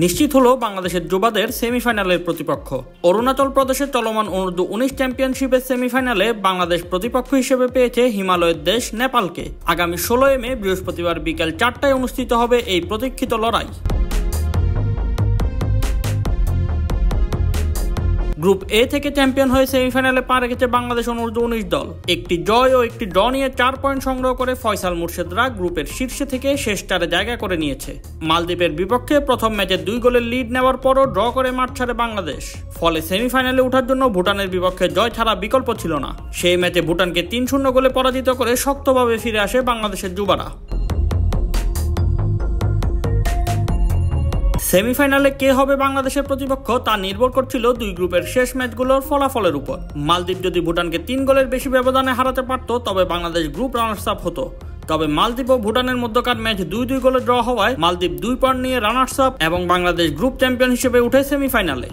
নিশ্চিত হলো বাংলাদেশের যুবাদের সেমিফাইনালের প্রতিপক্ষ। অরুণাচল প্রদেশের চলমান অনূর্ধ্ব-19 চ্যাম্পিয়নশিপের সেমিফাইনালে বাংলাদেশ প্রতিপক্ষ হিসেবে পেয়েছে হিমালয়ের দেশ নেপালকে। আগামী 16 মে বৃহস্পতিবার বিকেল 4টায় অনুষ্ঠিত হবে এই প্রতীক্ষিত লড়াই। গ্রুপ এ থেকে চ্যাম্পিয়ন হয়ে সেমিফাইনালে পা রেখেছে বাংলাদেশ অনূর্ধ্ব-19 দল। একটি জয় ও একটি ড্র নিয়ে 4 পয়েন্ট সংগ্রহ করে ফয়সাল মুর্শেদরা গ্রুপের শীর্ষে থেকে শেষ 4-এ জায়গা করে নিয়েছে। মালদ্বীপের বিপক্ষে প্রথম ম্যাচে 2 গোলের লিড নেওয়ার পরও ড্র করে মাঠ ছাড়ে বাংলাদেশ। ফলে সেমিফাইনালে ওঠার জন্য ভুটানের বিপক্ষে জয় ছাড়া বিকল্প ছিল না। সেই ম্যাচে ভুটানকে 3-0 গোলে পরাজিত করে শক্তভাবে ফিরে আসে বাংলাদেশের যুবারা। সেমিফাইনালে কে হবে বাংলাদেশের প্রতিপক্ষ তা নির্ভর করছিল 2 গ্রুপের শেষ ম্যাচগুলোর ফলাফলের উপর। মালদ্বীপ যদি ভুটানকে 3 গোলের বেশি ব্যবধানে হারাতে পারত তবে বাংলাদেশ গ্রুপ রানার্স আপ হতো। তবে মালদ্বীপ ও ভুটানের মধ্যকার ম্যাচ 2-2 গোলে ড্র হওয়ায় মালদ্বীপ 2 পয়েন্ট নিয়ে রানার্স আপ এবং বাংলাদেশ গ্রুপ চ্যাম্পিয়ন হিসেবে উঠে সেমিফাইনালে।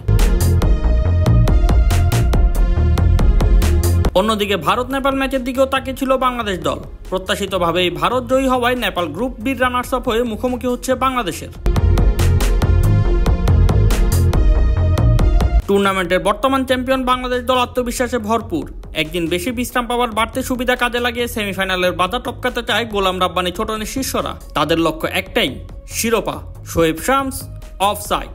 অন্যদিকে ভারত নেপাল ম্যাচের দিকেও তাকিয়েছিল বাংলাদেশ দল। প্রত্যাশিতভাবেই ভারত জয়ী হওয়ায় নেপাল গ্রুপ বির রানার্স আপ হয়ে মুখোমুখি হচ্ছে বাংলাদেশের। টুর্নামেন্টের বর্তমান চ্যাম্পিয়ন বাংলাদেশ দল আত্মবিশ্বাসে ভরপুর। একদিন বেশি বিশ্রাম পাওয়ার বাড়তি সুবিধা কাজে লাগিয়ে সেমিফাইনালের বাধা টপকাতে চায় গোলাম রাব্বানি ছোটনের শিষ্যরা। তাদের লক্ষ্য একটাই, শিরোপা। শোয়েব শামস, অফসাইড।